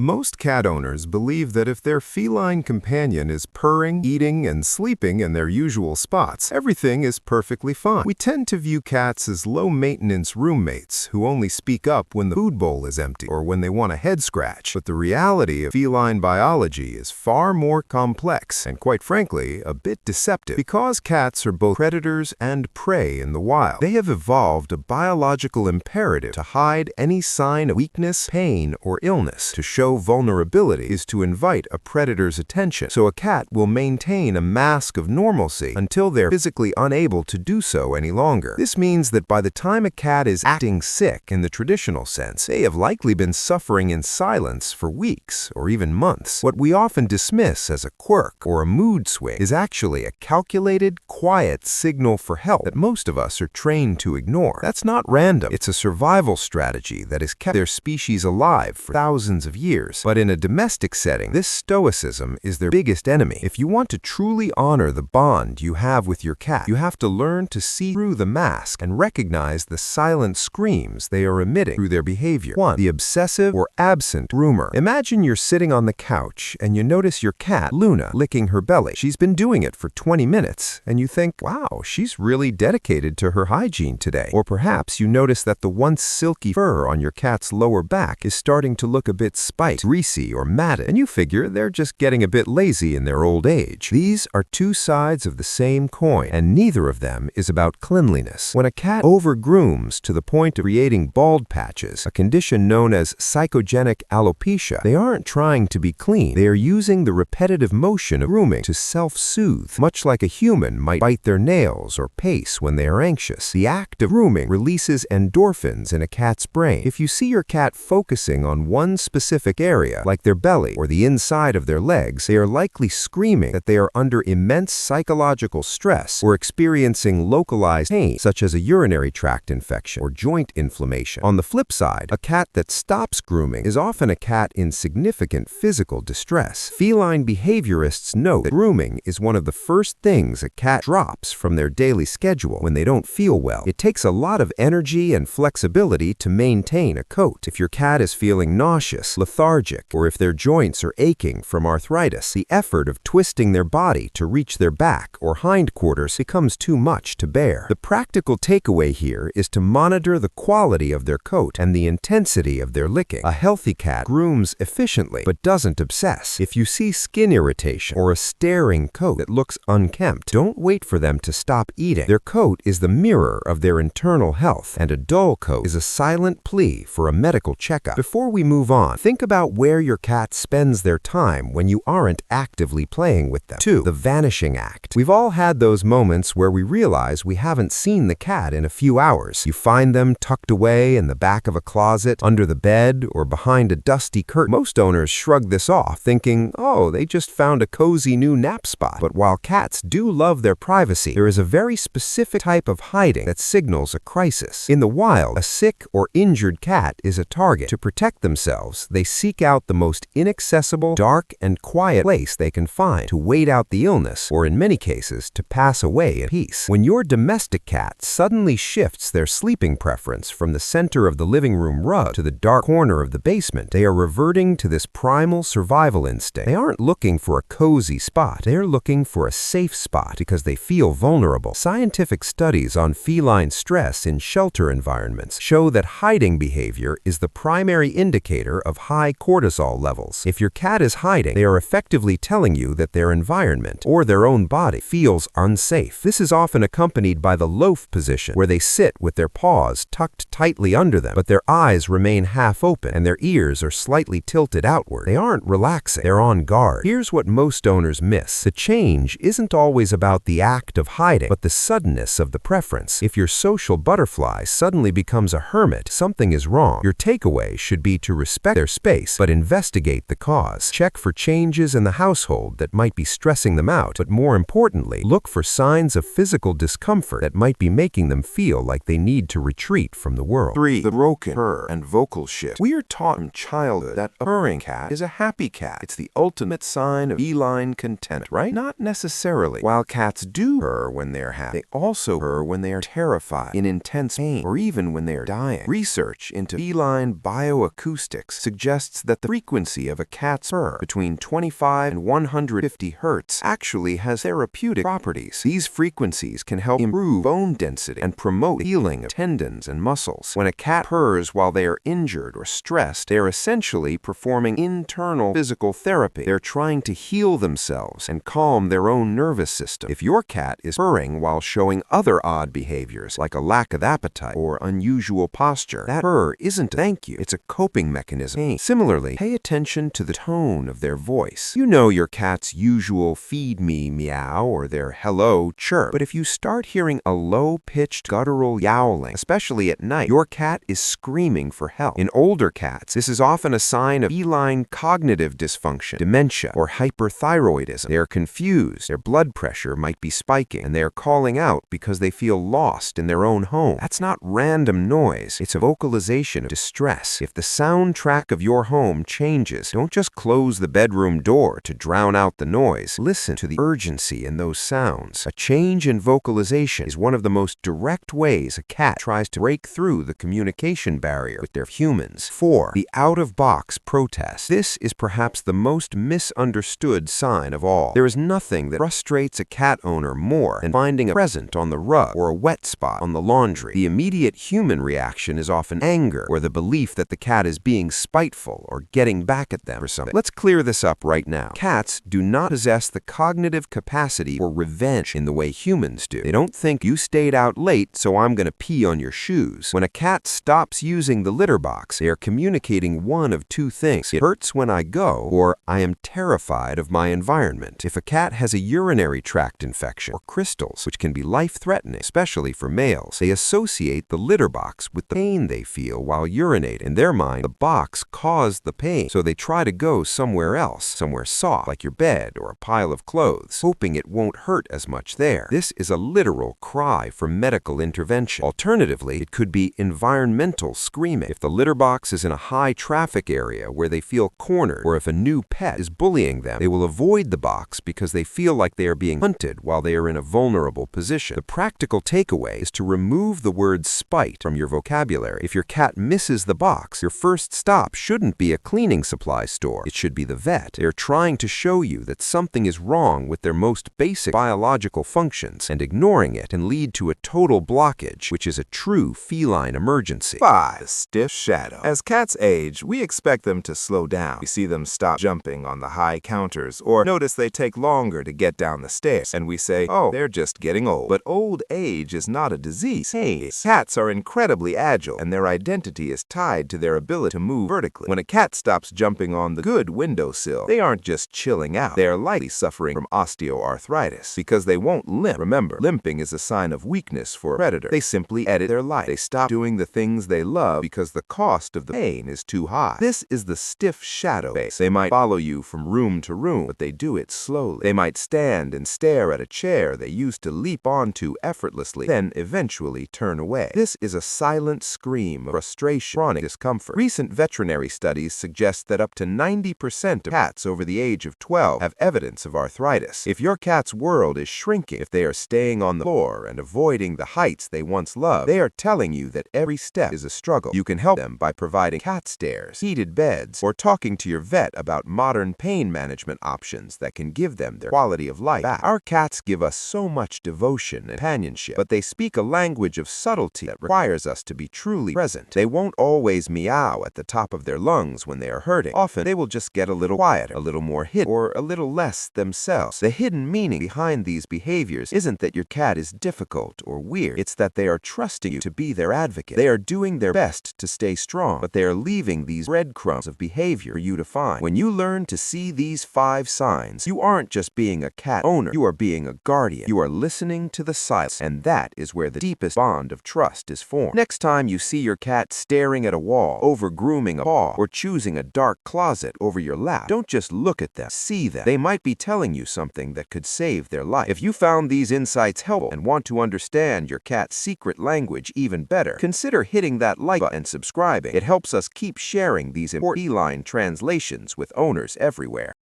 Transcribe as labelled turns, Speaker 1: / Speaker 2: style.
Speaker 1: Most cat owners believe that if their feline companion is purring, eating, and sleeping in their usual spots, everything is perfectly fine. We tend to view cats as low-maintenance roommates who only speak up when the food bowl is empty or when they want a head scratch. But the reality of feline biology is far more complex and, quite frankly, a bit deceptive. Because cats are both predators and prey in the wild, they have evolved a biological imperative to hide any sign of weakness, pain, or illness. To show vulnerability is to invite a predator's attention, so a cat will maintain a mask of normalcy until they're physically unable to do so any longer. This means that by the time a cat is acting sick in the traditional sense, they have likely been suffering in silence for weeks or even months. What we often dismiss as a quirk or a mood swing is actually a calculated, quiet signal for help that most of us are trained to ignore. That's not random. It's a survival strategy that has kept their species alive for thousands of years. But in a domestic setting, this stoicism is their biggest enemy. If you want to truly honor the bond you have with your cat, you have to learn to see through the mask and recognize the silent screams they are emitting through their behavior. 1. The obsessive or absent groomer. Imagine you're sitting on the couch and you notice your cat, Luna, licking her belly. She's been doing it for 20 minutes, and you think, wow, she's really dedicated to her hygiene today. Or perhaps you notice that the once silky fur on your cat's lower back is starting to look a bit spiked, greasy, or matted, and you figure they're just getting a bit lazy in their old age. These are two sides of the same coin, and neither of them is about cleanliness. When a cat overgrooms to the point of creating bald patches, a condition known as psychogenic alopecia, they aren't trying to be clean. They are using the repetitive motion of grooming to self-soothe, much like a human might bite their nails or pace when they are anxious. The act of grooming releases endorphins in a cat's brain. If you see your cat focusing on one specific area, like their belly or the inside of their legs, they are likely screaming that they are under immense psychological stress or experiencing localized pain, such as a urinary tract infection or joint inflammation. On the flip side, a cat that stops grooming is often a cat in significant physical distress. Feline behaviorists note that grooming is one of the first things a cat drops from their daily schedule when they don't feel well. It takes a lot of energy and flexibility to maintain a coat. If your cat is feeling nauseous, lethargic, or if their joints are aching from arthritis, the effort of twisting their body to reach their back or hindquarters becomes too much to bear. The practical takeaway here is to monitor the quality of their coat and the intensity of their licking. A healthy cat grooms efficiently but doesn't obsess. If you see skin irritation or a staring coat that looks unkempt, don't wait for them to stop eating. Their coat is the mirror of their internal health, and a dull coat is a silent plea for a medical checkup. Before we move on, think about where your cat spends their time when you aren't actively playing with them. 2. The Vanishing Act. We've all had those moments where we realize we haven't seen the cat in a few hours. You find them tucked away in the back of a closet, under the bed, or behind a dusty curtain. Most owners shrug this off, thinking, oh, they just found a cozy new nap spot. But while cats do love their privacy, there is a very specific type of hiding that signals a crisis. In the wild, a sick or injured cat is a target. To protect themselves, they seek out the most inaccessible, dark, and quiet place they can find to wait out the illness, or in many cases, to pass away in peace. When your domestic cat suddenly shifts their sleeping preference from the center of the living room rug to the dark corner of the basement, they are reverting to this primal survival instinct. They aren't looking for a cozy spot. They're looking for a safe spot because they feel vulnerable. Scientific studies on feline stress in shelter environments show that hiding behavior is the primary indicator of high cortisol levels. If your cat is hiding, they are effectively telling you that their environment or their own body feels unsafe. This is often accompanied by the loaf position, where they sit with their paws tucked tightly under them, but their eyes remain half open and their ears are slightly tilted outward. They aren't relaxing, they're on guard. Here's what most owners miss. The change isn't always about the act of hiding, but the suddenness of the preference. If your social butterfly suddenly becomes a hermit, something is wrong. Your takeaway should be to respect their space, but investigate the cause. Check for changes in the household that might be stressing them out, but more importantly, look for signs of physical discomfort that might be making them feel like they need to retreat from the world.
Speaker 2: 3. The broken purr and vocal shift. We are taught from childhood that a purring cat is a happy cat. It's the ultimate sign of feline content, right? Not necessarily. While cats do purr when they're happy, they also purr when they are terrified, in intense pain, or even when they are dying. Research into feline bioacoustics suggests suggests that the frequency of a cat's purr between 25 and 150 Hz actually has therapeutic properties. These frequencies can help improve bone density and promote healing of tendons and muscles. When a cat purrs while they are injured or stressed, they are essentially performing internal physical therapy. They're trying to heal themselves and calm their own nervous system. If your cat is purring while showing other odd behaviors, like a lack of appetite or unusual posture, that purr isn't a thank you, it's a coping mechanism. Similarly, pay attention to the tone of their voice. You know your cat's usual feed me meow or their hello chirp, but if you start hearing a low-pitched guttural yowling, especially at night, your cat is screaming for help. In older cats, this is often a sign of feline cognitive dysfunction, dementia, or hyperthyroidism. They are confused, their blood pressure might be spiking, and they are calling out because they feel lost in their own home. That's not random noise, it's a vocalization of distress. If the soundtrack of your home changes, don't just close the bedroom door to drown out the noise. Listen to the urgency in those sounds. A change in vocalization is one of the most direct ways a cat tries to break through the communication barrier with their humans. 4. The out-of-box protest. This is perhaps the most misunderstood sign of all. There is nothing that frustrates a cat owner more than finding a present on the rug or a wet spot on the laundry. The immediate human reaction is often anger or the belief that the cat is being spiteful or getting back at them for something. Let's clear this up right now. Cats do not possess the cognitive capacity for revenge in the way humans do. They don't think you stayed out late, so I'm going to pee on your shoes. When a cat stops using the litter box, they are communicating one of two things. It hurts when I go, or I am terrified of my environment. If a cat has a urinary tract infection or crystals, which can be life-threatening, especially for males, they associate the litter box with the pain they feel while urinating. In their mind, the box caused the pain, so they try to go somewhere else, somewhere soft, like your bed or a pile of clothes, hoping it won't hurt as much there. This is a literal cry for medical intervention. Alternatively, it could be environmental screaming. If the litter box is in a high-traffic area where they feel cornered, or if a new pet is bullying them, they will avoid the box because they feel like they are being hunted while they are in a vulnerable position. The practical takeaway is to remove the word spite from your vocabulary. If your cat misses the box, your first stop shouldn't be a cleaning supply store. It should be the vet. They're trying to show you that something is wrong with their most basic biological functions, and ignoring it can lead to a total blockage, which is a true feline emergency.
Speaker 1: 5. The stiff shadow. As cats age, we expect them to slow down. We see them stop jumping on the high counters, or notice they take longer to get down the stairs, and we say, oh, they're just getting old. But old age is not a disease. Hey, cats are incredibly agile, and their identity is tied to their ability to move vertically. When a cat stops jumping on the good windowsill, they aren't just chilling out. They are likely suffering from osteoarthritis because they won't limp. Remember, limping is a sign of weakness for a predator. They simply edit their life. They stop doing the things they love because the cost of the pain is too high. This is the stiff shadow phase. They might follow you from room to room, but they do it slowly. They might stand and stare at a chair they used to leap onto effortlessly, then eventually turn away. This is a silent scream of frustration, chronic discomfort. Recent veterinary studies suggest that up to 90% of cats over the age of 12 have evidence of arthritis. If your cat's world is shrinking, if they are staying on the floor and avoiding the heights they once loved, they are telling you that every step is a struggle. You can help them by providing cat stairs, heated beds, or talking to your vet about modern pain management options that can give them their quality of life back. Our cats give us so much devotion and companionship, but they speak a language of subtlety that requires us to be truly present. They won't always meow at the top of their lungs when they are hurting. Often, they will just get a little quieter, a little more hidden, or a little less themselves. The hidden meaning behind these behaviors isn't that your cat is difficult or weird. It's that they are trusting you to be their advocate. They are doing their best to stay strong, but they are leaving these breadcrumbs of behavior for you to find. When you learn to see these 5 signs, you aren't just being a cat owner, you are being a guardian. You are listening to the silence, and that is where the deepest bond of trust is formed. Next time you see your cat staring at a wall, over grooming a paw, or choosing a dark closet over your lap, don't just look at them, see them. They might be telling you something that could save their life. If you found these insights helpful and want to understand your cat's secret language even better, consider hitting that like button and subscribing. It helps us keep sharing these important feline translations with owners everywhere.